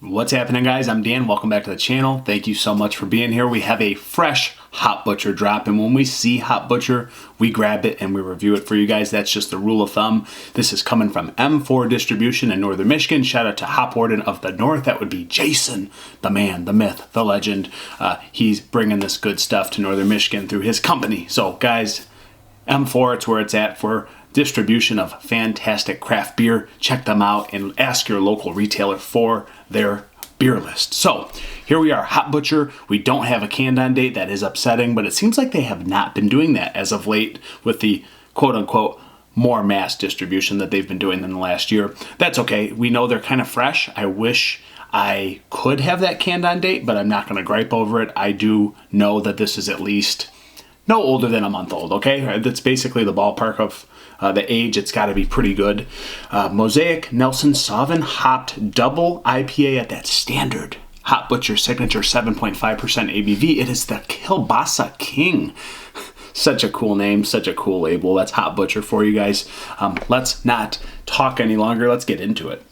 What's happening, guys? I'm Dan. Welcome back to the channel. Thank you so much for being here. We have a fresh Hot Butcher drop, and when we see Hot Butcher, we grab it and we review it for you guys. That's just the rule of thumb. This is coming from M4 Distribution in Northern Michigan. Shout out to Hop Warden of the North. That would be Jason, the man, the myth, the legend. He's bringing this good stuff to Northern Michigan through his company. So, guys, M4, it's where it's at for distribution of fantastic craft beer. Check them out and ask your local retailer for their beer list. So here we are, Hot Butcher. We don't have a canned on date. That is upsetting, but it seems like they have not been doing that as of late with the quote unquote more mass distribution that they've been doing in the last year. That's okay. We know they're kind of fresh. I wish I could have that canned on date, but I'm not going to gripe over it. I do know that this is at least no older than a month old, okay? That's basically the ballpark of the age. It's got to be pretty good. Mosaic Nelson Sauvin-hopped double IPA at that standard Hot Butcher signature 7.5% ABV. It is the Kielbasa King. Such a cool name, such a cool label. That's Hot Butcher for you guys. Let's not talk any longer. Let's get into it.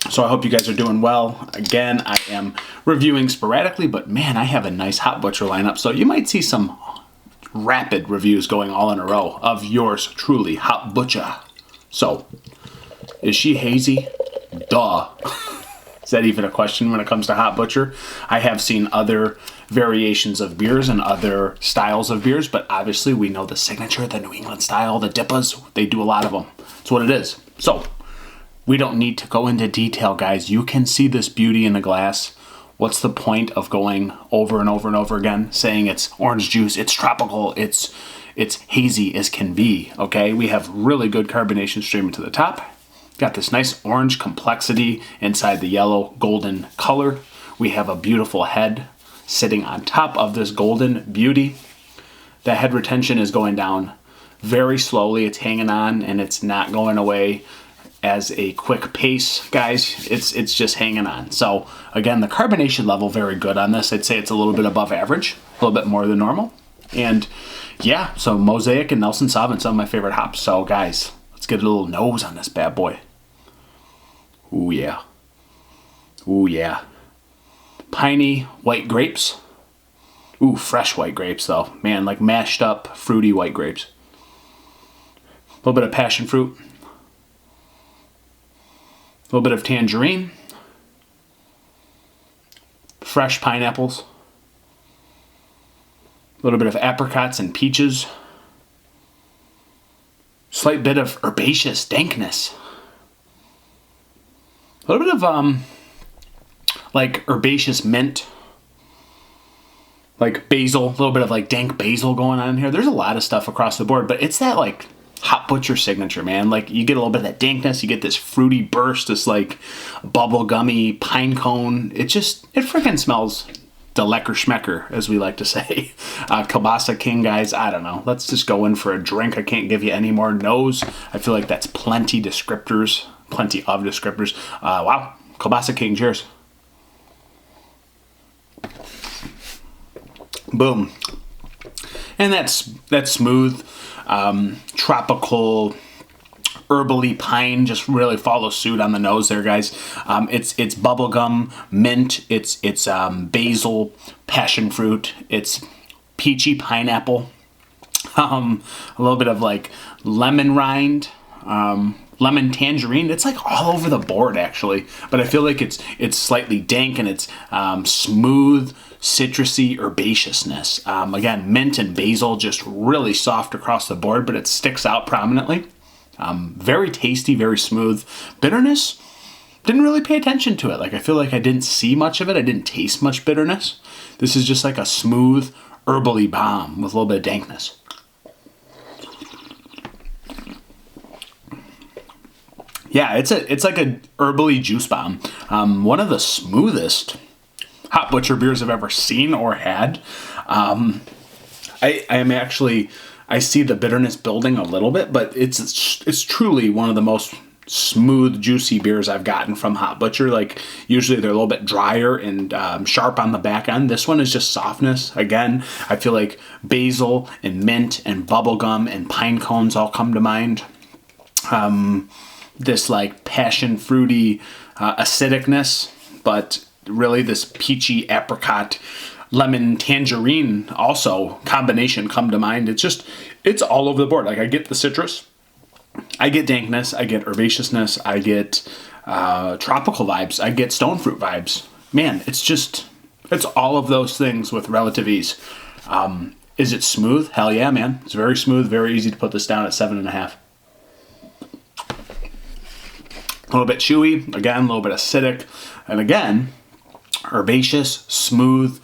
So I hope you guys are doing well. Again, I am reviewing sporadically, but man, I have a nice Hot Butcher lineup. So you might see some rapid reviews going all in a row of yours truly, Hot Butcher. So, is she hazy? Duh. Is that even a question when it comes to Hot Butcher? I have seen other variations of beers and other styles of beers, but obviously we know the signature, the New England style, the DIPAs. They do a lot of them. That's what it is. So, we don't need to go into detail, guys. You can see this beauty in the glass. What's the point of going over and over and over again, saying it's orange juice, it's tropical, it's hazy as can be, okay? We have really good carbonation streaming to the top. Got this nice orange complexity inside the yellow golden color. We have a beautiful head sitting on top of this golden beauty. The head retention is going down very slowly. It's hanging on and it's not going away as a quick pace, guys. It's just hanging on. So again, the carbonation level very good on this. I'd say it's a little bit above average, a little bit more than normal. And yeah, so Mosaic and Nelson Sauvin, some of my favorite hops. So guys, let's get a little nose on this bad boy. Ooh yeah. Ooh yeah. Piney white grapes. Ooh, fresh white grapes though. Man, like mashed up fruity white grapes. A little bit of passion fruit. A little bit of tangerine, fresh pineapples, a little bit of apricots and peaches, slight bit of herbaceous dankness, a little bit of like herbaceous mint, like basil, a little bit of like dank basil going on here. There's a lot of stuff across the board, but it's that like Hot Butcher signature, man. Like you get a little bit of that dankness, you get this fruity burst, this like bubblegummy pine cone. It freaking smells the lecker schmecker, as we like to say. Kielbasa King, guys, I don't know. Let's just go in for a drink. I can't give you any more nose. I feel like that's plenty descriptors, plenty of descriptors. Wow, Kielbasa King, cheers. Boom. And that's smooth. Tropical, herbally pine just really follows suit on the nose there, guys. It's bubblegum, mint, it's basil, passion fruit, it's peachy pineapple, a little bit of like lemon rind, lemon tangerine. It's like all over the board actually, but I feel like it's slightly dank and it's smooth, citrusy herbaceousness. Again, mint and basil, just really soft across the board, but it sticks out prominently. Very tasty, very smooth. Bitterness, didn't really pay attention to it. Like I feel like I didn't see much of it. I didn't taste much bitterness. This is just like a smooth, herbally bomb with a little bit of dankness. Yeah, it's like a herbally juice bomb. One of the smoothest Hot Butcher beers I've ever seen or had. I see the bitterness building a little bit, but it's truly one of the most smooth, juicy beers I've gotten from Hot Butcher. Like usually they're a little bit drier and sharp on the back end. This one is just softness. Again, I feel like basil and mint and bubblegum and pine cones all come to mind. This like passion fruity acidicness, but really this peachy apricot lemon tangerine also combination come to mind. It's all over the board. Like I get the citrus, I get dankness, I get herbaceousness, I get tropical vibes, I get stone fruit vibes. Man, it's all of those things with relative ease. Is it smooth? Hell yeah, man. It's very smooth, very easy to put this down at 7.5. A little bit chewy, again, a little bit acidic, and again, herbaceous, smooth,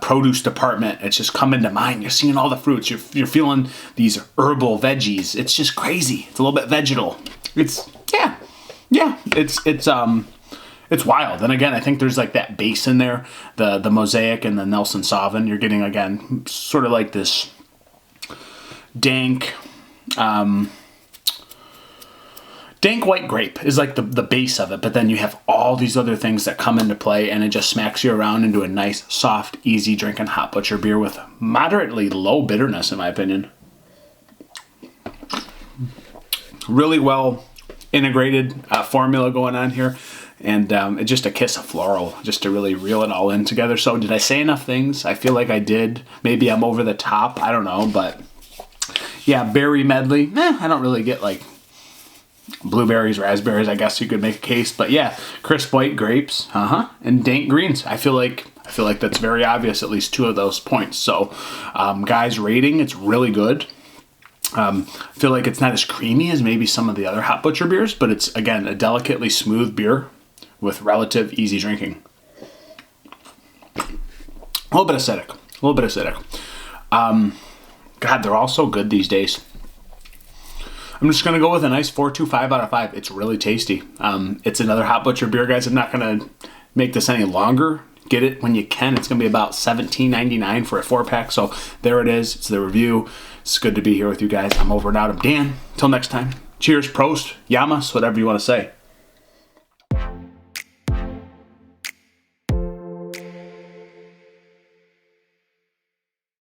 produce department. It's just coming to mind. You're seeing all the fruits. You're feeling these herbal veggies. It's just crazy. It's a little bit vegetal. It's wild. And again, I think there's like that base in there, the Mosaic and the Nelson Sauvin. You're getting again sort of like this dank. Dank white grape is like the base of it, but then you have all these other things that come into play, and it just smacks you around into a nice, soft, easy drinking hot butcher beer with moderately low bitterness, in my opinion. Really well integrated formula going on here, and it's just a kiss of floral, just to really reel it all in together. So did I say enough things? I feel like I did. Maybe I'm over the top. I don't know, but yeah, berry medley. I don't really get like blueberries, raspberries, I guess you could make a case, but yeah, crisp white grapes, and dank greens. I feel like that's very obvious, at least 2 of those points. So, guys, rating, it's really good. I feel like it's not as creamy as maybe some of the other Hot Butcher beers, but it's, again, a delicately smooth beer with relative easy drinking. A little bit acidic. God, they're all so good these days. I'm just going to go with a nice 4.25 out of 5. It's really tasty. It's another Hot Butcher beer, guys. I'm not going to make this any longer. Get it when you can. It's going to be about $17.99 for a 4-pack. So there it is. It's the review. It's good to be here with you guys. I'm over and out. I'm Dan. Until next time. Cheers, prost, yamas, whatever you want to say.